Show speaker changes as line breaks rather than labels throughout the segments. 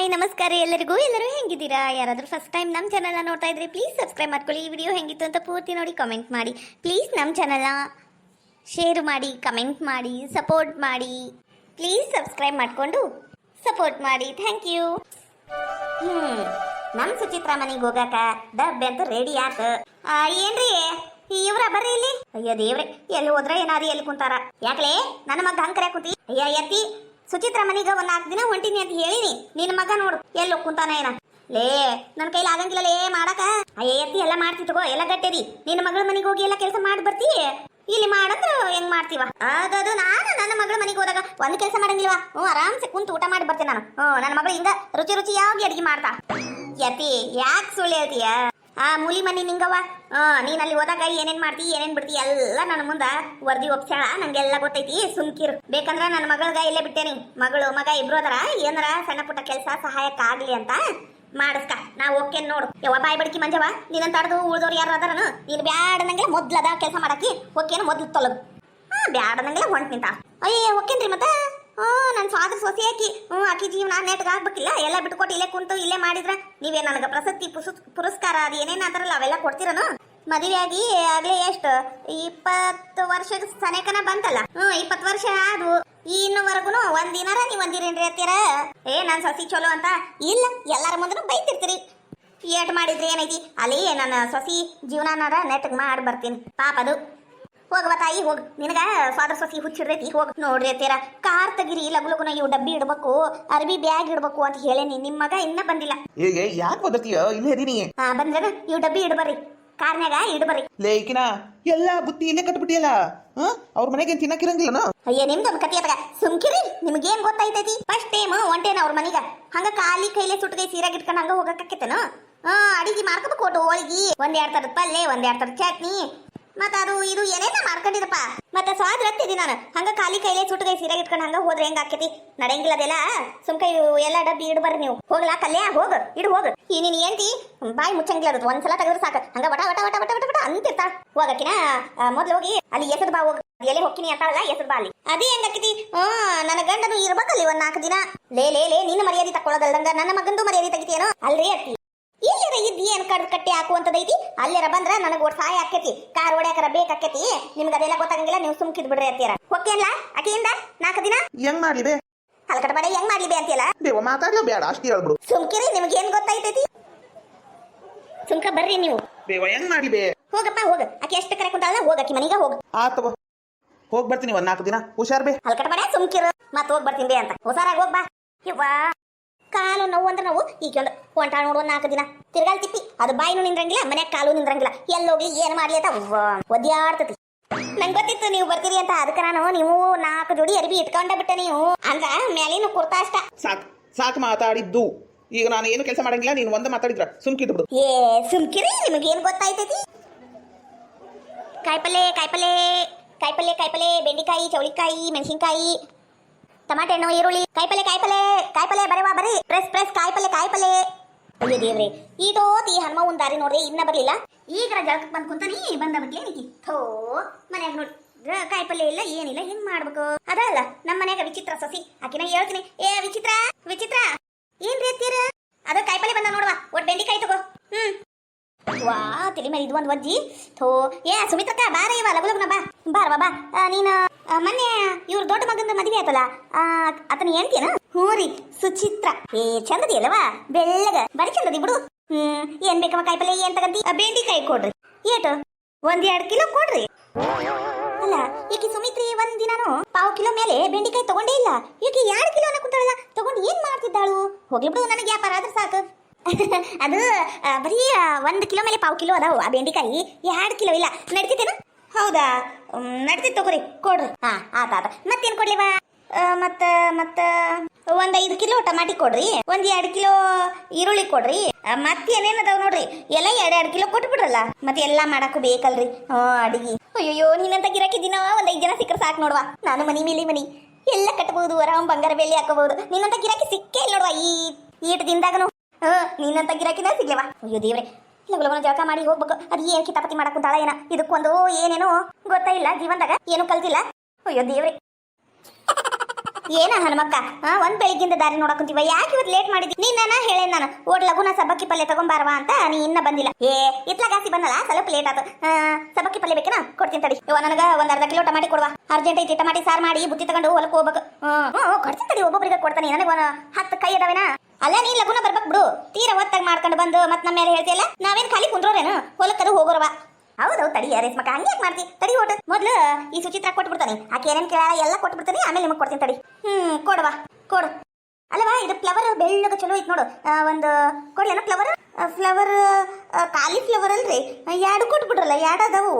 Hi ನಮಸ್ಕಾರ ಎಲ್ಲರಿಗೂ. ಎಲ್ಲರೂ ಹೆಂಗಿದ್ದೀರಾ? ಯಾರಾದರೂ ಫಸ್ಟ್ ಟೈಮ್ ನಮ್ಮ ಚಾನಲ್ನ ನೋಡ್ತಾ ಇದ್ರೆ ಪ್ಲೀಸ್ ಸಬ್ಸ್ಕ್ರೈಬ್ ಮಾಡ್ಕೊಳ್ಳಿ. ಈ ವಿಡಿಯೋ ಹೆಂಗಿತ್ತು ಅಂತ ಪೂರ್ತಿ ನೋಡಿ ಕಮೆಂಟ್ ಮಾಡಿ. ಪ್ಲೀಸ್ ನಮ್ಮ ಚಾನಲ್ನ ಶೇರ್ ಮಾಡಿ, ಕಮೆಂಟ್ ಮಾಡಿ, ಸಪೋರ್ಟ್ ಮಾಡಿ. ಪ್ಲೀಸ್ ಸಬ್ಸ್ಕ್ರೈಬ್ ಮಾಡಿಕೊಂಡು ಸಪೋರ್ಟ್ ಮಾಡಿ. Thank you. ನಮ್ಮ ಸುಚಿತ್ರಾ ಮನೆಗೆ ಹೋಗಾಕ ಡಬ್ಬೆ ಅಂತ ರೆಡಿ ಆತ. ಏನ್ರಿ ಇವ್ರ ಬರ್ರಿ ಇಲ್ಲಿ. ಅಯ್ಯೋ ದೇವ್ರೆ, ಎಲ್ಲಿ ಹೋದ್ರೆ ಏನಾದ್ರು ಎಲ್ಲಿ ಕುಂತಾರ? ಯಾಕಲೇ ನನ್ನ ಮಗ ಹಂಗ್ ಕರ್ಯಾಕ ಕುಂತಿ? ಅಯ್ಯ ಎತ್ತಿ, ಸುಚಿತ್ರಾ ಮನಿಗ ಒಂದ್ 4 ದಿನ ಹೊಂಟಿನಿ ಅಂತ ಹೇಳಿನಿ. ನಿನ್ನ ಮಗ ನೋಡು ಎಲ್ಲಿ ಕುಂತಾನ ಏನ. ಲೇ ನನ್ನ ಕೈಲಿ ಆಗಂಗಿಲ್ಲ ಲೇ ಮಾಡಕ. ಅಯ್ಯ ಎತ್ತಿ ಎಲ್ಲ ಮಾಡ್ತಿದ್ಗೋ, ಎಲ್ಲ ಗಟ್ಟೆದಿ. ನಿನ್ನ ಮಗಳ ಮನೆಗೆ ಹೋಗಿ ಎಲ್ಲ ಕೆಲಸ ಮಾಡಿ ಬರ್ತಿ. ಇಲ್ಲಿ ಮಾಡಂದ್ರ ಹೆಂಗ್ ಮಾಡ್ತೀವ? ಅದದು ನಾನು ನನ್ನ ಮಗಳ ಮನೆಗೆ ಹೋದಾಗ ಒಂದ್ ಕೆಲಸ ಮಾಡಂಗಿಲ್ವಾ? ಆರಾಮ್ಸೆ ಕುಂತು ಊಟ ಮಾಡಿ ಬರ್ತೇನೆ ನಾನು. ನನ್ನ ಮಗಳು ಹಿಂಗ ರುಚಿಯಾಗಿ ಅಡಿಗೆ ಮಾಡ್ತಾ. ಯತಿ ಯಾಕೆ ಸುಳ್ಳು ಹೇಳ್ತೀಯ? ಮೂಲಿ ಮನಿ ನಿಂಗವ್ವ. ನೀನ್ ಅಲ್ಲಿ ಹೋದಾಗ ಏನೇನ್ ಮಾಡ್ತಿ ಏನೇನ್ ಬಿಡ್ತಿ ಎಲ್ಲ ನನ್ನ ಮುಂದ ವರದಿ ಒಪ್ಸ್ಯಾಳ. ನಂಗೆಲ್ಲ ಗೊತ್ತೈತಿ, ಸುಮ್ಕಿರು. ಬೇಕಂದ್ರ ನನ್ನ ಮಗಳಗ ಇಲ್ಲೇ ಬಿಟ್ಟೇನಿ. ಮಗಳು ಮಗ ಇಬ್ರು ಅದರ. ಏನಾರ ಸಣ್ಣ ಪುಟ್ಟ ಕೆಲಸ ಸಹಾಯಕ್ಕ ಆಗ್ಲಿ ಅಂತ ಮಾಡಿಸ್ಕ. ನಾ ಓಕೆ ನೋಡು. ಯಾವ ಬಾಯಿ ಬಡ್ಕಿ ಮಂಜವ ನೀನಂತ ತಡೆದು ಉಳ್ದವ್ರು ಯಾರು ಅದಾರನು? ನೀನು ಬ್ಯಾಡನಂಗೆ ಮೊದ್ಲದ ಕೆಲಸ ಮಾಡಾಕಿ ಓಕೆನ ಮೊದ್ಲು ತೊಲಗು. ಬ್ಯಾಡನಂಗೆಲ್ಲ ಹೊಂಟ್ ನಿಂತ. ಅಯ್ಯ ಓಕೆನ್ರಿ ಮತ್ತೆ. ನನ್ನ ಫಾದರ್ ಸೊಸೆ ಆಕಿ. ಆಕಿ ಜೀವನ ನೆಟ್ಗೆ ಆಗ್ಬೇಕಿಲ್ಲ. ಎಲ್ಲ ಬಿಟ್ಕೊಟ್ಟು ಇಲ್ಲೇ ಕುಂತು ಇಲ್ಲೇ ಮಾಡಿದ್ರ ನೀವೇ ನನಗೆ ಪ್ರಶಸ್ತಿ ಪುರಸ್ಕಾರ ಅದು ಏನೇನು ಅಂತಾರಲ್ಲ ಅವೆಲ್ಲ ಕೊಡ್ತೀರನು? ಮದುವೆ ಆಗಿ ಆಗ್ಲೇ ಎಷ್ಟು 20 ವರ್ಷದ ಸನೇಕನ ಬಂತಲ್ಲ. 20 ವರ್ಷ ಆದ್ವು. ಇನ್ನುವರೆಗೂ ಒಂದಿನಾರ ನೀವ್ ಒಂದಿರೇನ್ರಿ ಅತ್ತೀರ? ನಾನ್ ಸೊಸಿ ಚಲೋ ಅಂತ ಇಲ್ಲ, ಎಲ್ಲರ ಮುಂದನು ಬೈತಿರ್ತೀರಿ. ಏಟ್ ಮಾಡಿದ್ರಿ ಏನೈತಿ? ಅಲ್ಲಿ ನನ್ನ ಸೊಸಿ ಜೀವನಾರ ನೆಟ್ಗೆ ಮಾಡಿ ಬರ್ತೀನಿ. ಪಾಪದು ಹೋಗವ ತಾಯಿ, ಹೋಗ್. ನಿನಗ ಫಾದರ್ ಸೊಸಿ ಹುಚ್ಚಿಡ್ರೈತಿ. ಹೋಗ್ ನೋಡ್ರಿ ಅತ್ತೀರ. ಕಾರ್ ತೆಗಿರಿ, ಲಗುಲಗುನ ಇವು ಡಬ್ಬಿ ಇಡ್ಬೇಕು, ಅರ್ಬಿ ಬ್ಯಾಗ್ ಇಡ್ಬೇಕು ಅಂತ ಹೇಳೇನಿ. ನಿಮ್ ಮಗ ಇನ್ನ ಬಂದಿಲ್ಲ.
ಯಾಕೆ ಬದಕ್ತೀಯ? ಇಲ್ಲೇ ಇದೀನಿ.
ಬಂದ್ರನ ಇವು ಡಬ್ಬಿ ಇಡ್ಬರ್ರಿ, ಕಾರ್ನ್ಯಾಗ ಇಡ್ಬರ್ರಿ.
ಲೇಕಿನ ಎಲ್ಲಾ ಬುತ್ತಿ ಇಲ್ಲೇ ಕಟ್ಬಿಟ್ಟಿಯಲ್ಲ. ಅವ್ರ ಮನೆಗೆ ತಿನ್ನಕ್ಕಿರಂಗಿಲ್ಲನ?
ಅಯ್ಯ ನಿಮ್ದೊಂದು ಕತಿ ಅದಾಗ ಸುಮ್ಕಿರಿ. ನಿಮ್ಗೇನ್ ಗೊತ್ತಾಯ್ತೈತಿ? ಫಸ್ಟ್ ಟೈಮ್ ಹೊಂಟೇನ ಅವ್ರ ಮನಿಗ. ಹಂಗ ಖಾಲಿ ಕೈಲೇ ಸುಟ್ಕೈ ಸೀರೆಗೆ ಇಟ್ಕೊಂಡು ಹಂಗ ಹೋಗಕ್ಕೇತನ? ಅಡಿಗೆ ಮಾಡ್ಕೋಬೇಕು. ಒಟ್ಟು ಹೋಳಿಗೆ, 1-2 ಥರದ ಪಲ್ಯ, 1-2 ಥರದ ಚಟ್ನಿ, ಮತ್ತ ಅದು ಇದು ಏನೇನ ಮಾಡ್ಕೊಂಡಿರಪ್ಪ. ಮತ್ತೆ ಸ್ವಾದ್ ರತ್ತಿದಿ ನಾನು. ಹಂಗ ಖಾಲಿ ಕೈಲೇ ಸುಟ್ಕೈ ಸೀರೆಗೆ ಇಟ್ಕೊಂಡು ಹಂಗ ಹೋದ್ರೆ ಹೆಂಗ ಆಕೇತಿ? ನಡೆಯಂಗಿಲ್ಲ ಅದೆಲ್ಲ. ಸುಮ್ಕೈ ಎಲ್ಲ ಡಬ್ಬಿ ಇಡ್ಬರ್ರಿ ನೀವು. ಹೋಗ್ಲಾ ಕಲ್ಯಾ, ಹೋಗ ಇಡು ಹೋಗ. ಈ ನೀನ್ ಏನ್ತಿ ಬಾಯಿ ಮುಚ್ಚಂಗಿಲ್ಲ. ಅದು ಒಂದ್ಸಲ ತೆಗೆದ್ರೆ ಸಾಕ. ಹಂಗ ವಟ ವಟ ವಟ ವಟ ವಟ ಅಂತಿರ್ತಾಳ. ಹೋಗಕಿನ ಮೊದ್ಲು ಹೋಗಿ ಅಲ್ಲಿ ಎಸದ್ ಬಾ. ಹೋಗ ಎಲ್ಲಿ ಹೋಗ್ತೀನಿ ಅಂತಾಳಲ್ಲ, ಎಸದ್ ಬಾ ಅಲ್ಲಿ. ಅದೇ ಹೆಂಗಾಕತಿ? ನನ್ನ ಗಂಡನು ಇರ್ಬೇಕಲ್ಲಿ 4 ದಿನ. ಲೇ ನಿನ್ನ ಮರ್ಯಾದೆ ತಕ್ಕೊಳ್ಳೋದಲ್ದಂಗ ನನ್ನ ಮಗಂದು ಮರ್ಯಾದೆ ತೆಗಿತೀಯನೋ? ಅಲ್ರಿ ಅತ್ತಿ, ಎಲ್ಲರ ಇದ್ದಿ ಏನ್ ಕಟ್ಟಿ ಹಾಕುವಂತದೈತಿ? ಅಲ್ಲೆರ ಬಂದ್ರ ನನಗ್ ಒಟ್ಟು ಸಹಾಯ ಆಕೇತಿ. ಕಾರ್ ಹೊಡ್ಯಾಕರ ಬೇಕಾಕೇತಿ. ನಿಮ್ಗೆ ಅದೆಲ್ಲ ಗೊತ್ತಾಗಂಗಿಲ್ಲ. ನೀವು ಸುಮ್ಕಿದ್ ಬಿಡ್ರಿ ಅತ್ತೀರ. ಓಕೆ ಅಲ್ಲ ಆಕೆಯಿಂದ 4 ದಿನ
ಹೆಂಗ್ ಮಾಡ್ಲಿಬೇ?
ಹಲ್ಕಟ ಬಡ ಹೆಂಗ್ ಮಾಡ್ಲಿಬೇ ಅಂತೀಯಲ್ಲ?
ಬೇವ ಮಾತಾಡ್ಲ ಬೇಡ, ಅಷ್ಟೇ ಹೇಳ್ಬಿಡು.
ಸುಮ್ಕಿರಿ. ನಿಮ್ಗೆ ಏನ್ ಗೊತ್ತಾಯ್ತೈತಿ? ಸುಮ್ಕ ಬರ್ರಿ ನೀವು.
ಬೇವ ಹೆಂಗ್ ಮಾಡ್ಲಿಬೇ?
ಹೋಗಪ್ಪ ಹೋಗ. ಆಕೆ ಎಷ್ಟು ಕರೆ ಕುಂತಾಳ? ಹೋಗಕ್ಕಿ ಮನಿಗ ಹೋಗ.
ಆತವ, ಹೋಗ್ ಬರ್ತೀನಿ. 4 ದಿನ ಹುಷಾರ್ ಬೇ.
ಹಲ್ಕಟ ಬಡ ಸುಮ್ಕಿರು. ಮತ್ ಹೋಗ್ ಬರ್ತೀನಿ ಬೇ ಅಂತ ಹುಷಾರಾಗಿ ಹೋಗ್ಬಾ. ಇವ್ವಾ ಕಾಲು ನೋವು ಅಂದ್ರೆ ನಾವು ಈಗೊಂಡು ಹೊಂಟಾಳ ನೋಡುವ 4 ದಿನ ತಿರ್ಗಾಲ್ ತಿಪ್ಪಿ. ಅದು ಬಾಯಿನೂ ನಿಂದ್ರಂಗಿಲ್ಲ, ಮನ್ಯಾಗ ಕಾಲು ನಿಂದ್ರಂಗಿಲ್ಲ. ಎಲ್ಲೋಗ್ಲಿ ಏನ್ ಮಾಡ್ಲಿ ಅಂತ ಒದ್ಯಾಡ್ತತಿ. ನಂಗೆ ಗೊತ್ತಿತ್ತು ನೀವು ಬರ್ತೀರಿ ಅಂತ. ಅದಕ್ಕೆ ನಾನು ನೀವು 4 ಜೋಡಿ ಅರಿಬಿ ಇಟ್ಕೊಂಡ ಬಿಟ್ಟೆ. ನೀವು ಅಂದ್ರ ಮ್ಯಾಲಿನ ಕುರ್ತಾ ಅಷ್ಟ.
ಸಾಕು ಮಾತಾಡಿದ್ದು. ಈಗ ನಾನು ಏನು ಕೆಲಸ ಮಾಡಂಗಿಲ್ಲ. ನೀನು ಒಂದ ಮಾತಾಡಿದ್ರ ಸುಮ್ಕಿದ್ ಬಿಡು.
ಸುಮ್ಕಿರಿ. ನಿಮಗೆ ಏನ್ ಗೊತ್ತಾಯ್ತೈತಿ? ಕಾಯಿಪಲ್ಲೆ, ಬೆಂಡಿಕಾಯಿ, ಚೌಳಿಕಾಯಿ, ಮೆಣಸಿನ್ಕಾಯಿ, ಟಮಾಟೆ ಹಣ್ಣು, ಈರುಳ್ಳಿ, ಕಾಯಿಪಲ್ಲೆ ಬರೇವಾ ಬರೀ. ಪ್ರೆಸ್ ಕಾಯಿಪಲ್ಲೆ. ಅಯ್ಯೋ ದೇವ್ರೆ, ಈಟೋತಿ ಹನುಮ ಒಂದ್ ದಾರಿ ನೋಡ್ರಿ ಇನ್ನ ಬರ್ಲಿಲ್ಲ. ಈಗ ಜಳಕಕ್ಕೆ ಬಂದ್ ಕುಂತಾನಿ. ಬಂದ ಬಿಟ್ಲೆ ನಿಕಿ. ಥೋ ಮನ್ಯಾಗ ನೋಡಿ ಕಾಯಿಪಲ್ಲೆ ಇಲ್ಲ, ಏನಿಲ್ಲ. ಹೆಂಗ್ ಮಾಡ್ಬೇಕು? ಅದಲ್ಲ ನಮ್ಮ ಮನ್ಯಾಗ ವಿಚಿತ್ರ ಸಸಿ. ಆಕಿನ ಹೇಳ್ತೀನಿ, ವಿಚಿತ್ರ ಏನ್ರಿ ಅತ್ತೀರ? ಅದ ಕಾಯಿಪಲ್ಲೆ ಬಂದ ನೋಡುವ. ಒಟ್ಟು ಬೆಂಡಿಕಾಯಿ ತಗೋ. ವಾ ತಿಳಿ ಮೇಲೆ ಇದು ಒಂದು ವಜ್ಜಿ. ಥೋ ಸುಮಿತ್ರಕ್ಕ ಬಾರ ಇವ ಲಗುಲಗುನ ಬಾ. ಬಾರವಾ ಬಾ. ನೀನು ಮೊನ್ನೆ ಇವ್ರ ದೊಡ್ಡ ಮಗಂದ ಮದುವೆ ಆಯ್ತಲ್ಲ, ಆತನ ಹೇಳ್ತೀನ? ಹ್ಞೂ ರೀ, ಸುಚಿತ್ರ. ಚಂದದಿ ಅಲ್ಲವಾ? ಬೆಳ್ಳಗ ಬರೀ ಚಂದದಿ ಬಿಡು. ಏನ್ ಬೇಕವ ಕಾಯಿಪಲ್ಲೆ? ಏನ್ ತಗಂತಿ? ಬೆಂಡಿಕಾಯಿ ಕೊಡ್ರಿ. ಏಟು? 1-2 ಕಿಲೋ ಕೊಡ್ರಿ. ಅಲ್ಲ ಈಕಿ ಸುಮಿತ್ರಿ ಒಂದಿನಾನು 1/4 ಕಿಲೋ ಮೇಲೆ ಬೆಂಡಿಕಾಯಿ ತಗೊಂಡೇ ಇಲ್ಲ. ಈಕಿ 2 ಕಿಲೋ ಅನ್ನಕುಂತಾಳಲ್ಲ. ತಗೊಂಡು ಏನ್ ಮಾಡ್ತಿದ್ದಾಳು? ಹೋಗ್ಲಿ ಬಿಡು, ನನಗೆ ವ್ಯಾಪಾರ ಆದ್ರೆ ಸಾಕು. ಅದು ಬರೀ 1 ಕಿಲೋ ಮೇಲೆ 1/4 ಕಿಲೋ ಅದಾವು ಆ ಬೆಂಡಿಕಾಯಿ. 2 ಕಿಲೋ ಇಲ್ಲ. ನಡ್ತಿದ್ದೇನು? ಹೌದಾ, ನಡ್ತಿ ತಗೋರಿ ಕೊಡ್ರಿ. ಆತ ಮತ್ತೇನ್ ಕೊಡ್ಲಿವಾ? ಮತ್ತ 1 5 ಕಿಲೋ ಟಮಾಟಿ ಕೊಡ್ರಿ. 1-2 ಕಿಲೋ ಈರುಳ್ಳಿ ಕೊಡ್ರಿ. ಮತ್ತೇನೇನ್ ಅದಾವ್ ನೋಡ್ರಿ. ಎಲ್ಲ 2-2 ಕಿಲೋ ಕೊಟ್ಟು ಬಿಡ್ರಲ್ಲ. ಮತ್ತೆ ಎಲ್ಲಾ ಮಾಡಕ್ಕೂ ಬೇಕಲ್ರಿ ಅಡಿಗೆ. ಅಯ್ಯೋ ನೀನಂತ ಗಿರಾಕಿ ದಿನ 1 5 ಜನ ಸಿಕ್ಕರೆ ಸಾಕು ನೋಡುವ. ನಾನು ಮನಿ ಎಲ್ಲ ಕಟ್ಟಬಹುದು. ಆರಾಮ್ ಬಂಗಾರ ಬೆಳ್ಳಿ ಹಾಕೋಬಹುದು. ನಿನ್ನಂತ ಗಿರಾಕಿ ಸಿಕ್ಕೇ ಇಲ್ಲ ನೋಡುವ ಈ ಈಟ್ ದಿನದಾಗನು. ನೀನಂತ ಗಿರಾಕಿನ ಸಿಗ್ಲೇವಾ? ಅಯ್ಯೋ ದೇವ್ರೆ, ಲಗುಲಗುನ ಜಳಕ ಮಾಡಿ ಹೋಗ್ಬೇಕು. ಅದು ಏನ್ ಕಿತಾಪತಿ ಮಾಡಕ್ ಕುಂತಾಳ ಏನ? ಇದಕ್ಕೊಂದು ಏನೇನೋ ಗೊತ್ತಾ ಇಲ್ಲ ಜೀವನದಾಗ. ಏನು ಕಲ್ತಿಲ್ಲ. ಅಯ್ಯೋ ದೇವ್ರೆ. ಏನ ಹನುಮಕ್ಕ ಒಂದ್ ಬೆಳಿಗ್ಗಿಂದ ದಾರಿ ನೋಡಕಂತೀವ ಯಾಕೆ ಇವತ್ತು ಲೇಟ್ ಮಾಡಿದಿ ನೀನ್ ಹೇಳೇ ನಾನು ಓಟ್ ಲಗುನ ಸಬ್ಬಕ್ಕಿ ಪಲ್ಯ ತಗೊಂಬಾರವಾ ಅಂತ ನೀ ಇನ್ನ ಬಂದಿಲ್ಲ ಇತ್ಲಾಗಾಸಿ ಬಂದಲ್ಲ ಸ್ವಲ್ಪ ಲೇಟ್ ಆತು ಸಬ್ಬಕ್ಕಿ ಪಲ್ಯ ಬೇಕೇನಾ ಕೊಡ್ತೀನಿ ತಡಿ ನನಗ ಒಂದ್ ಅರ್ಧ ಕಿಲೋ ಟಮಾಟಿ ಕೊಡುವ ಅರ್ಜೆಂಟ್ ಐತಿ ಟಮಾಟಿ ಸಾರು ಮಾಡಿ ಬುತ್ತಿ ತಗೊಂಡು ಹೊಲಕ್ಕೆ ಹೋಗ್ಬೇಕು ಕೊಡ್ತೀನಿ ತಡಿ ಒಬ್ಬೊಬ್ಬರಿಗೆ ಕೊಡ್ತಾನೆ ನನಗೆ 10 ಕೈ ಅದಾವೇನಾ ಅಲ್ಲ ನೀ ಲಗುನ ಬರ್ಬೇಕು ಬಿಡು ತೀರಾ ಹೊತ್ತಾಗಿ ಮಾಡ್ಕೊಂಡು ಬಂದು ಮತ್ ನಮ್ಮ ಮೇಲೆ ಹೇಳ್ತಿಯಲ್ಲ ನಾವೇನ್ ಖಾಲಿ ಕುಂದ್ರೋರೇನು ಹೊಲಕ್ಕದು ಹೋಗೋರವ ಹೌದೌದು ತಡಿ ರೇಸ್ಮಕ್ಕ ಹಂಗೆ ಯಾಕೆ ಮಾಡ್ತಿ ತಡಿ ಓಟ ಮೊದ್ಲು ಈ ಸುಚಿತ್ರ ಕೊಟ್ಬಿಡ್ತಾನೆ ಆಕೆ ಏನೇನ್ ಕೇಳ ಎಲ್ಲ ಕೊಟ್ಬಿಡ್ತಾನೆ ಆಮೇಲೆ ನಿಮಗೆ ಕೊಡ್ತೀನಿ ತಡಿ ಕೊಡುವ ಕೊಡು ಅಲ್ಲವಾ ಇದು ಫ್ಲವರ್ ಬೆಳ್ಳಗ ಚಲೋ ಐತ್ ನೋಡು ಒಂದು ಕೊಡ್ಲೇನ ಫ್ಲವರ್ ಕಾಲಿಫ್ಲವರ್ ಅಲ್ರಿ ಎರಡು ಕೊಟ್ಬಿಡ್ರಲ್ಲ ಎರಡು ಅದಾವು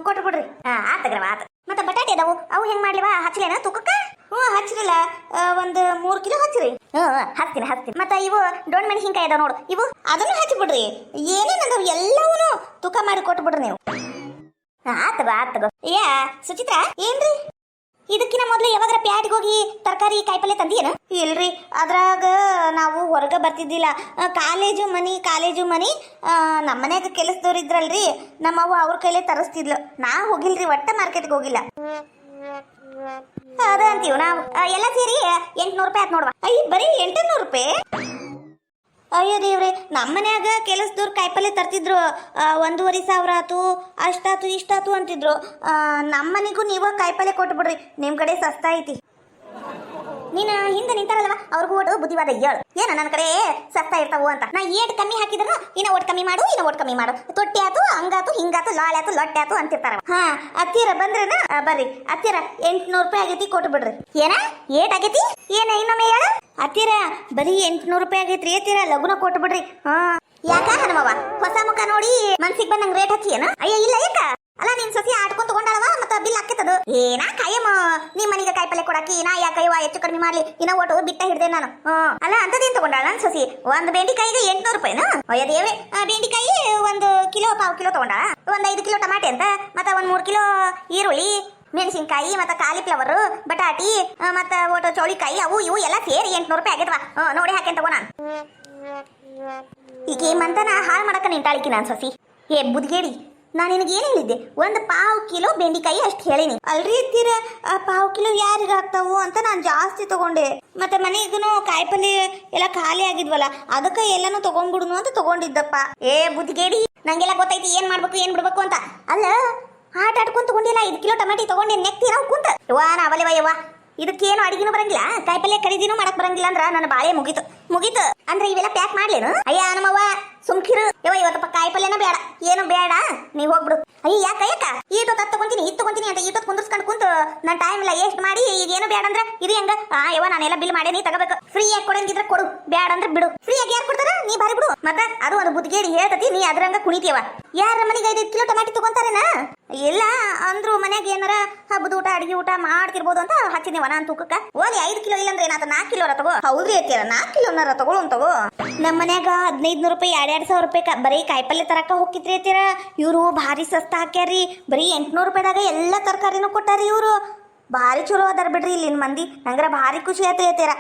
ಕೊಟ್ಬಿಡ್ರಿ ಆತಗ್ರವ ಆತ ಮತ್ತೆ ಬಟಾಟೆ ಅದಾವು ಅವು ಹೆಂಗ್ ಮಾಡ್ಲಿವಾ ಹಚ್ಚಲೇನ ತೂಕಕ್ಕ ಹಚ್ಚಿರಲ್ಲ ಒಂದು 3 ಕಿಲೋ ಹಚ್ಚಿರಿ ಹಚ್ತೀನಿ ಮತ್ತೆ ಇವು ಡೊಣ್ ಮೆಣಸಿನ್ಕಾಯಿ ಅದಾವ ನೋಡು ಇವು ಅದನ್ನು ಹಚ್ಚಿಬಿಡ್ರಿ ಏನೇನದಾವ ಎಲ್ಲವೂ ತೂಕ ಮಾಡಿ ಕೊಟ್ಬಿಡ್ರಿ ನೀವು ಆತಗೋ ಯಾ ಸುಚಿತ್ರ ಏನ್ರಿ ಇದಕ್ಕಿನ ಮೊದ್ಲು ಯಾವಾಗ ಪ್ಯಾಟಿಗೆ ಹೋಗಿ ತರಕಾರಿ ಕಾಯಿಪಲ್ಲೆ ತಂದಿಯೇನು ಇಲ್ರಿ ಅದ್ರಾಗ ನಾವು ಹೊರಗೆ ಬರ್ತಿದ್ದಿಲ್ಲ ಕಾಲೇಜು ಮನಿ ನಮ್ಮ ಮನ್ಯಾಗ ಕೆಲಸದವ್ರು ಇದ್ರಲ್ರಿ ನಮ್ಮವ್ವ ಅವ್ರ ಕೈಲೇ ತರಿಸ್ತಿದ್ಲು ನಾ ಹೋಗಿಲ್ರಿ ಒಟ್ಟ ಮಾರ್ಕೆಟ್ಗೆ ಹೋಗಿಲ್ಲ ಅದ ಅಂತೀವ್ ನಾವು ಎಲ್ಲ ಸೇರಿ 800 ರೂಪಾಯಿ ಆತ್ ನೋಡ್ವಾ ಬರೀ 800 ರೂಪಾಯಿ ಅಯ್ಯೋ ದೇವ್ರೆ ನಮ್ಮ ಮನ್ಯಾಗ ಕೆಲಸದವ್ರು ಕಾಯಿಪಲ್ಲೆ ತರ್ತಿದ್ರು 1500 ಆತು ಅಷ್ಟಾತು ಇಷ್ಟಾತು ಅಂತಿದ್ರು ನಮ್ಮ ಮನೆಗೂ ನೀವು ಕಾಯಿಪಲ್ಲೆ ಕೊಟ್ಬಿಡ್ರಿ ನಿಮ್ ಕಡೆ ಸಸ್ತಾ ಐತಿ ನೀನು ಹಿಂದೆ ನಿಂತಾರಲ್ವ ಅವ್ರಿಗೂ ಒಟ್ಟು ಬುದ್ಧಿವಾದ ಹೇಳು ಏನ ನನ್ನ ಕಡೆ ಸಸ್ತಾ ಇರ್ತಾವು ಅಂತ ನಾ ಏಟ್ ಕಮ್ಮಿ ಹಾಕಿದ್ರು ಇನ್ನ ಒಟ್ಟು ಕಮ್ಮಿ ಮಾಡು ತೊಟ್ಟಿ ಆತು ಹಂಗಾತು ಹಿಂಗಾತು ಲಾಳಾತು ಲೊಟ್ಟೆ ಆತು ಅಂತಿರ್ತಾರ ಅತ್ತೀರ ಬಂದ್ರೇನ ಬರ್ರಿ ಅತ್ತೀರ 800 ರೂಪಾಯಿ ಆಗೈತಿ ಕೊಟ್ಟು ಬಿಡ್ರಿ ಏನ ಏಟ್ ಆಗೈತಿ ಏನ ಇನ್ನೊಮ್ಮೆ ಹೇಳ ಅತ್ತೀರ ಬರೀ 800 ರೂಪಾಯಿ ಆಗೈತ್ರಿ ಅತ್ತೀರ ಲಗುನ ಕೊಟ್ಟು ಬಿಡ್ರಿ ಯಾಕ ಹನುಮವ್ವ ಹೊಸ ಮುಖ ನೋಡಿ ಮನ್ಸಿಗೆ ಬಂದಂಗ ರೇಟ್ ಹಚ್ಚಿ ಏನ ಅಯ್ಯ ಇಲ್ಲ ಯಾಕ ಅಲ್ಲ ನಿನ್ ಸಸಿ ಆಡ್ಕೊಂಡ್ ತಗೊಂಡಳವ ಮತ್ತ ಬಿಲ್ ಹಾಕಿತದು ಏನಾ ಕಾಯಮ್ಮ ನಿಮ್ ಮನಿಗೆ ಕಾಯಿಪಲ್ಲೆ ಕೊಡಾಕಿ ನಾ ಯಾಕೈವ ಹೆಚ್ಚು ಕಡಿಮೆ ಮಾಡ್ಲಿ ಇನ್ನ ಒಟ್ಟು ಬಿಟ್ಟ ಹಿಡ್ದೆ ನಾನು ಅಲ್ಲ ಅಂತದೇನ್ ತಗೊಂಡಾಳ ನನ್ ಸಸಿ ಒಂದು ಬೆಂಡಿಕಾಯಿಗೆ 800 ರೂಪಾಯಿನ ಅಯ್ಯ ದೇವ್ರೆ ಬೆಂಡಿಕಾಯಿ 1 ಕಿಲೋ 1/4 ಕಿಲೋ ತಗೊಂಡಾಳ 5 ಕಿಲೋ ಟಮಾಟೆ ಅಂತ ಮತ್ತ 3 ಕಿಲೋ ಈರುಳ್ಳಿ ಮೆಣಸಿನ್ಕಾಯಿ ಮತ್ತ ಕಾಲಿಫ್ಲವರ್ ಬಟಾಟಿ ಮತ್ತ ಒಟ್ಟು ಚೌಳಿಕಾಯಿ ಅವು ಇವು ಎಲ್ಲ ಸೇರಿ 800 ರೂಪಾಯಿ ಆಗೈತವ ನೋಡಿ ಹಾಕೇನ್ ತಗೋ ನಾನು ಈಗ ಮಂತನ ಹಾಳು ಮಾಡಕ ನಿಂತಾಳಿಕಿ ನಾನ್ ಸಸಿ ಬುದ್ಗೇಡಿ ನಾನು ನಿನಗೆ ಏನು ಹೇಳಿದ್ದೆ 1/4 ಕಿಲೋ ಬೆಂಡಿಕಾಯಿ ಅಷ್ಟು ಹೇಳಿನಿ ಅಲ್ರಿ ಇತ್ತೀರ 1/4 ಕಿಲೋ ಯಾರಿಗೆ ಆಗ್ತಾವು ಅಂತ ನಾನು ಜಾಸ್ತಿ ತಗೊಂಡೆ ಮತ್ತೆ ಮನೆಗೂ ಕಾಯಿಪಲ್ಲೆ ಎಲ್ಲ ಖಾಲಿ ಆಗಿದ್ವಲ್ಲ ಅದಕ್ಕೆ ಎಲ್ಲಾನು ತಗೊಂಡ್ಬಿಡುನು ಅಂತ ತಗೊಂಡಿದ್ದಪ್ಪ ಬುದ್ಧಿಗೇಡಿ ನಂಗೆಲ್ಲ ಗೊತ್ತೈತಿ ಏನ್ ಮಾಡ್ಬೇಕು ಏನ್ ಬಿಡ್ಬೇಕು ಅಂತ ಅಲ್ಲ ಆಟ ಆಡ್ಕೊಂಡ್ ತಗೊಂಡಿಲ್ಲ 5 ಕಿಲೋ ಟಮಾಟಿ ತಗೊಂಡೆ ನೆಕ್ತಿ ನಾವು ಕುಂತ ನಾವಲ್ಲವ ಇದಕ್ಕೇನು ಅಡಿಗೆನೂ ಬರಂಗಿಲ್ಲ ಕಾಯಿಪಲ್ಲೆ ಖರೀದಿನೂ ಮಾಡಕ್ ಬರಂಗಿಲ್ಲ ಅಂದ್ರ ನನ್ನ ಬಾಳೆ ಮುಗೀತು ಅಂದ್ರೆ ಇವೆಲ್ಲ ಪ್ಯಾಕ್ ಮಾಡ್ಲೇನು ಅಯ್ಯ ನಮ್ಮವ್ವ ಸುಮ್ಕಿರು ಇವತ್ತು ಕಾಯಿಪಲ್ಲೆನ ಬೇಡ ಏನು ಬೇಡ ನೀವ್ ಹೋಗ್ಬಿಡು ಅಯ್ಯ ಯಾಕ ಈಟು ತಗೊಂತೀನಿ ಅಂತ ಈಟೊತ್ತು ಕುಂದಿರ್ಸ್ಕೊಂಡು ಕುಂತು ನನ್ನ ಟೈಮ್ ಇಲ್ಲ ಎಷ್ಟು ಮಾಡಿ ಈಗ ಏನು ಬೇಡ ಅಂದ್ರೆ ಇದು ಹೆಂಗ ನಾನೆಲ್ಲ ಬಿಲ್ ಮಾಡಿ ನೀ ತಗೋಬೇಕು ಫ್ರೀ ಆಗಿ ಕೊಡಂಗಿದ್ರೆ ಕೊಡು ಬೇಡ ಅಂದ್ರೆ ಬಿಡು ಫ್ರೀ ಆಗಿ ಯಾರು ಕೊಡ್ತಾರ ನೀ ಬಾರಿ ಬಿಡು ಮತ್ತೆ ಅದು ಒಂದು ಬುದ್ಧಿಗೇಡಿ ಹೇಳ್ತತಿ ನೀ ಅದ್ರಂಗ ಕುಣಿತೀವ ಯಾರ ಮನೆಗೆ 5 ಕಿಲೋ ಟಮಾಟಿ ತಗೊಂತಾರೇನಾ ಇಲ್ಲ ಅಂದ್ರು ಮನ್ಯಾಗ ಏನಾರ ಹಬ್ಬದ ಊಟ ಅಡಿಗೆ ಊಟ ಮಾಡ್ತಿರ್ಬೋದು ಅಂತ ಹಚ್ಚಿದೇವ ನಾನು ತೂಕಕ್ಕ ಓಲಿ 5 ಕಿಲೋ ಇಲ್ಲಂದ್ರೆ ಏನಾತ 4 ಕಿಲೋರ ತಗೋ ಹೌದ್ರಿ ಐತಿರ 4 ಕಿಲೋನಾರ ತಗೋ ನಮ್ಮ ಮನ್ಯಾಗ 1500 ರೂಪಾಯಿ 2,000 ರೂಪಾಯಿ ಬರೀ ಕಾಯಿಪಲ್ಲೆ ತರಕ ಹೋಗಿತ್ರಿ ಐತಿರ ಇವ್ರು ಭಾರಿ ಸಸ್ತ ಹಾಕ್ಯಾರಿ ಬರೀ 800 ರೂಪಾಯಿದಾಗ ಎಲ್ಲ ತರಕಾರಿನೂ ಕೊಟ್ಟಾರಿ ಇವ್ರು ಭಾರಿ ಚಲೋ ಅದಾರ ಬಿಡ್ರಿ ಇಲ್ಲಿನ ಮಂದಿ ನಂಗ್ರ ಭಾರಿ ಖುಷಿ ಆಯ್ತು ಐತಿರ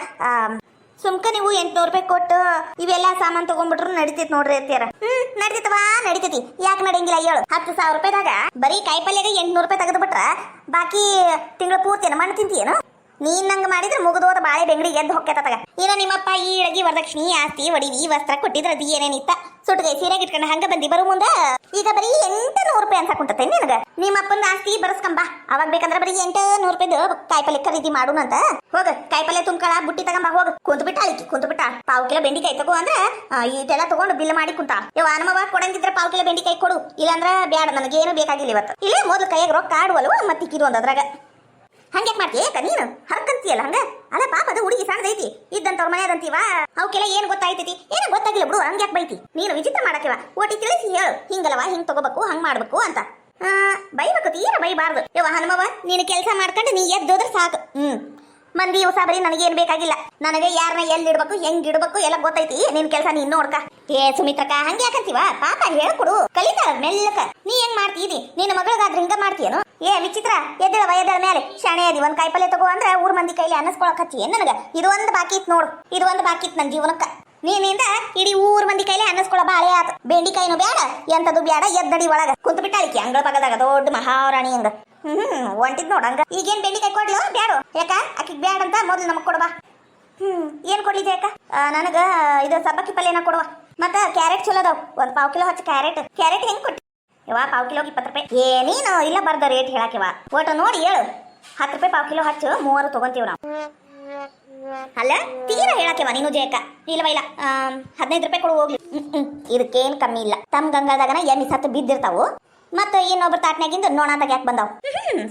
ಸುಮ್ಕ ನೀವು 800 ರೂಪಾಯಿ ಕೊಟ್ಟು ಇವೆಲ್ಲ ಸಾಮಾನು ತಗೊಂಡ್ಬಿಟ್ರು ನಡಿತೈತಿ ನೋಡ್ರಿ ಐತಿರ ನಡಿತೈತಿ ಯಾಕೆ ನಡೆಯಂಗಿಲ್ಲ ಹೇಳು 10,000 ರೂಪಾಯಿದಾಗ ಬರೀ ಕಾಯಿಪಲ್ಲೆಗೆ 800 ರೂಪಾಯಿ ತೆಗೆದು ಬಿಟ್ರ ಬಾಕಿ ತಿಂಗಳ ಪೂರ್ತಿ ಮಣ್ಣು ತಿಂತೀಯೇನು ನೀನ್ ನಂಗೆ ಮಾಡಿದ್ರೆ ಮುಗಿದೋದ ಬಾಳೆ ಬೆಂಗಡಿ ಎದ್ದು ಹೊಕ್ಕೇತಗ ಏನೋ ನಿಮ್ಮಪ್ಪ ಈ ಅಡಗಿ ವರದಕ್ಷಿಣಿ ಆಸ್ತಿ ಒಡಿವಿ ವಸ್ತ್ರ ಕೊಟ್ಟಿದ್ರೆ ಅದು ಏನೇನಿತ್ತ ಸುಟ್ಗೈ ಸೀರೆಗೆ ಇಟ್ಕೊಂಡು ಹಂಗ ಬಂದಿ ಬರೋ ಮುಂದ ಈಗ ಬರೀ 800 ರೂಪಾಯಿ ಅನ್ಸಾಕುಂಟತೆ ನಿನಗ ನಿಮ್ಮಪ್ಪನ ಆಸ್ತಿ ಬರ್ಸ್ಕಂಬ ಅವಾಗ ಬೇಕಂದ್ರೆ ಬರೀ 800 ರೂಪಾಯಿದು ಕಾಯಿಪಲ್ಲೆ ಖರೀದಿ ಮಾಡೋಣಂತ ಹೋಗ ಕಾಯಿಪಲ್ಲೆ ತುಂಬ್ಕಳ ಬುಟ್ಟಿ ತಗೊಂಬ ಹೋಗ ಕುಂತು ಬಿಟ್ಟ 1/4 ಕಿಲೋ ಬೆಂಡಿಕಾಯಿ ತಗೋ ಅಂದ್ರೆ ಈಟೆಲ್ಲ ತಗೊಂಡು ಬಿಲ್ ಮಾಡಿ ಕುಂತ ಹನುಮವ್ವ ಕೊಡಂಗಿದ್ರೆ 1/4 ಕಿಲೋ ಬೆಂಡಿಕಾಯಿ ಕೊಡು ಇಲ್ಲಾಂದ್ರ ಬೇಡ ನನಗೇನು ಬೇಕಾಗಿಲ್ಲ ಇವತ್ತು ಇಲ್ಲೇ ಮೊದಲು ಕೈಯಾಗ ರೊಕ್ಕ ಆಡುವಲ್ವ ಮತ್ತಿಕ್ಕಿರು ಅದ್ರಾಗ ಹಂಗ್ಯಾಕ್ ಮಾಡ್ತೀಯ ನೀನು ಹರ್ಕಂತೀಯಲ್ಲ ಹಂಗ ಅಲ್ಲ ಪಾಪ ಅದು ಹುಡುಗಿ ಸಣ್ಣದೈತಿ ಇದ್ದಂತವ್ರ ಮನೆಯದಂತೀವ ಅವಕ್ಕೆಲ್ಲ ಏನ್ ಗೊತ್ತಾಯ್ತೈತಿ ಏನು ಗೊತ್ತಾಗಿಲ್ಲ ಬಿಡು ಹಂಗ್ಯಾಕ್ ಬೈತಿ ನೀನು ವಿಚಿತ್ರ ಮಾಡಕ್ಕಿವ ಓಟಿ ತಿಳಿಸಿ ಹೇಳು ಹಿಂಗಲ್ಲವಾ ಹಿಂಗ್ ತಗೋಬೇಕು ಹಂಗ್ ಮಾಡ್ಬೇಕು ಅಂತ ಬೈಬೇಕು ತೀರ ಬೈಬಾರ್ದು ಹನುಮವ್ವ ನೀನು ಕೆಲಸ ಮಾಡ್ಕೊಂಡು ನೀ ಎದ್ದೋದ್ರೆ ಸಾಕು ಮಂದಿ ಬರೀ ನನಗೇನ್ ಬೇಕಾಗಿಲ್ಲ ನನಗೆ ಯಾರನ್ನ ಎಲ್ಲಿ ಇಡ್ಬೇಕು ಹೆಂಗ್ ಇಡ್ಬೇಕು ಎಲ್ಲ ಗೊತ್ತೈತಿ ನಿನ್ ಕೆಲಸ ನೀನ್ ನೋಡ್ಕ ಸುಮಿತ್ರಕ್ಕ ಹಂಗೆ ಯಾಕಂತೀವ ಪಾಪ ಹೇಳ್ಕೊಡು ಕಲಿತಾಳ ಮೆಲ್ಲಕ ನೀ ಹೆಂಗ್ ಮಾಡ್ತೀದಿ ನಿನ್ನ ಮಗಳಿಗಾದ್ರೆ ಹಿಂಗ ಮಾಡ್ತೀಯನು ವಿಚಿತ್ರ ಎದ್ದಳ ಮೇಲೆ ಶಾಣೆ ಅದಿ ಒಂದ್ ಕಾಯಿಪಲ್ಲೆ ತಗೋ ಅಂದ್ರೆ ಊರ್ ಮಂದಿ ಕೈಲಿ ಅನ್ನಸ್ಕೊಳಕ್ ಹಚ್ಚಿ ನನಗ ಇದು ಒಂದು ಬಾಕಿ ಇತ್ತು ನೋಡು ಇದು ಒಂದು ಬಾಕಿ ಇತ್ತು ನನ್ನ ಜೀವನಕ್ಕ ನೀನಿಂದ ಇಡೀ ಊರ್ ಮಂದಿ ಕೈಲಿ ಅನ್ನಸ್ಕೊಳ ಬಾಳೆ ಆತ ಬೆಂಡಿಕಾಯಿನೂ ಬೇಡ ಎಂತದು ಬೇಡ ಎದ್ದಡಿ ಒಳಗ ಕುಂತು ಬಿಟ್ಟಾಳಿಕೆ ಅಂಗಳ ಪಕ್ಕದಾಗ ದೊಡ್ಡ ಮಹಾರಾಣಿ ಹಂಗ ಒಂಟಿದ್ ನೋಡಂಗ ಈಗೇನ್ ಬೆಂಡಿಕಾಯಿ ಕೊಡ್ಲು ಬ್ಯಾಡು ಯಾಕ ಆಕಿಗ್ ಬ್ಯಾಡ ಅಂತ ಮೊದ್ಲು ನಮಗ್ ಕೊಡುವ ಏನ್ ಕೊಡ್ಲಿದೆ ಯಾಕ ನನಗ ಇದು ಸಬ್ಬಕ್ಕಿ ಪಲ್ಯನ ಕೊಡುವ ಮತ್ತ ಕ್ಯಾರೆಟ್ ಚಲೋ ಅದಾವ್ 1 ಪಾವ್ ಕಿಲೋ ಹಚ್ಚ ಕ್ಯಾರೆಟ್ ಹೆಂಗ್ ಕೊಟ್ಟಿ ಯವಾ ಪಾವ್ ಕಿಲೋ 20 ರೂಪಾಯಿ ಏನೇನು ಇಲ್ಲ ಬರ್ದ ರೇಟ್ ಹೇಳಾಕಿವ ಒಟ್ಟು ನೋಡಿ ಹೇಳು 10 ರೂಪಾಯಿ ಪಾವ್ ಕಿಲೋ ಹಚ್ಚು 3 ತಗೊಂತೀವಿ ನಾವು ಅಲ್ಲ ತೀರಾ ಹೇಳಾಕೆವ ನೀನು ಜಯಕ ಇಲ್ವ ಇಲ್ಲ 15 ರೂಪಾಯಿ ಕೊಡು ಹೋಗ್ಲಿ ಇದಕ್ಕೇನ್ ಕಮ್ಮಿ ಇಲ್ಲ ತಮ್ ಗಂಗಾದಾಗನ ಎಣ್ಣೆ ಸತ್ತು ಬಿದ್ದಿರ್ತಾವು ಮತ್ತ ಇನ್ನೊಬ್ರು ತಾಟ್ನಾಗಿಂದ ನೋಣ ಯಾಕೆ ಬಂದಾವ್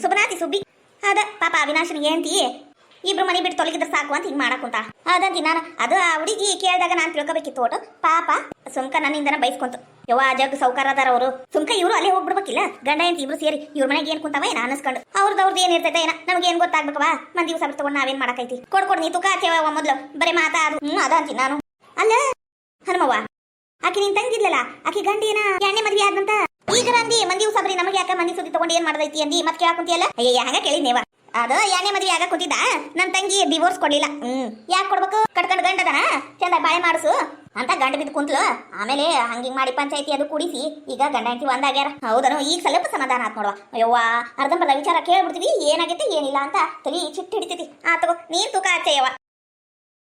ಸುಬನಾತಿ ಸುಬ್ಬಿ ಅದ ಪಾಪ ಅವಿನಾಶನಿಗೆ ಏಂತಿ ಇಬ್ರು ಮನೆ ಬಿಟ್ಟು ತೊಲಗಿದ್ರೆ ಸಾಕು ಅಂತ ಹಿಂಗ್ ಮಾಡಾಕುಂತ ಅದಂತಿ ನಾನು ಅದು ಆ ಹುಡುಗಿ ಕೇಳಿದಾಗ ನಾನು ತಿಳ್ಕೊಬೇಕಿತ್ತು ಒಟ್ಟು ಪಾಪ ಸುಮ್ಕ ನನ್ನಿಂದನ ಬೈಸ್ಕೊಂತು ಯವ್ವ ಜಗ್ ಸೌಕಾರ ಅದಾರ ಅವರು ಸುಮ್ಕ ಇವ್ರು ಅಲ್ಲೇ ಹೋಗ್ಬಿಡ್ಬೇಕಿಲ್ಲ ಗಂಡ ಅಂತ ಇಬ್ರು ಸೇರಿ ಇವ್ರ ಮನೆಗೆ ಏನ್ ಕುಂತಾವ ಏನ ಅನ್ಸ್ಕೊಂಡು ಅವ್ರದ್ದು ಏನ್ ಇರ್ತೈತೆ ಏನ ನಮ್ಗೆ ಏನ್ ಗೊತ್ತಾಗ್ಬೇಕವ ಮಂದಿ ದಿವಸ ತಗೊಂಡು ನಾವೇನ್ ಮಾಡಕೈತಿ ಕೊಡ್ ನೀ ತುಕ ಆಚೆವ ಮೊದ್ಲು ಬರೀ ಮಾತಾ ಅದು ಅದಂತಿ ನಾನು ಅಲ್ಲ ಹನುಮವ್ವ ಆಕಿ ನೀನ್ ತಂಗಿದ್ಲಲ್ಲ ಆಕಿ ಗಂಡ ಏನ ಎಣ್ಣೆ ಮದ್ವಿ ಆದಂತ ಈಗ ಅಂದಿ ಮಂದಿ ಸಬ್ರಿ ನಮಗೆ ಯಾಕ ಮಂದಿ ಸುದ್ದಿ ತಗೊಂಡು ಏನ್ ಮಾಡ್ದೈತಿ ಅಂದಿ ಮತ್ ಕೇಳಾಕ್ ಕುಂತಿಯಲ್ಲ ಅಯ್ಯ ಹಂಗ ಕೇಳಿದ್ನೇವ ಅದು ಎಣ್ಣೆ ಮದ್ವಿ ಆಗ ಕೂತಿದ್ದ ನನ್ ತಂಗಿ ಡಿವೋರ್ಸ್ ಕೊಡ್ಲಿಲ್ಲ ಯಾಕೆ ಕೊಡ್ಬೇಕು ಕಟ್ಕೊಂಡ್ ಗಂಡದನ ಚಂದ ಬಾಳೆ ಮಾಡಿಸು ಅಂತ ಗಂಡ ಬಿದ್ದು ಕುಂತ್ಲು ಆಮೇಲೆ ಹಂಗಿಂಗ್ ಮಾಡಿ ಪಂಚಾಯತಿ ಅದು ಕೂಡಿಸಿ ಈಗ ಗಂಡ ಹೆಂಡತಿ ಒಂದಾಗ್ಯಾರ ಹೌದನು ಈಗ ಸ್ವಲ್ಪ ಸಮಾಧಾನ ಆತ್ ನೋಡುವ ಅಯ್ಯವ್ವ ಅರ್ಧಂಬರ್ಧ ವಿಚಾರ ಕೇಳ್ಬಿಡ್ತೀವಿ ಏನಾಗೈತೆ ಏನಿಲ್ಲ ಅಂತ ತಲಿ ಚಿಟ್ಟು ಹಿಡಿತೈತಿ ಆ ತಗೋ ನೀನ್ ತೂಕ ಆಚೆಯವ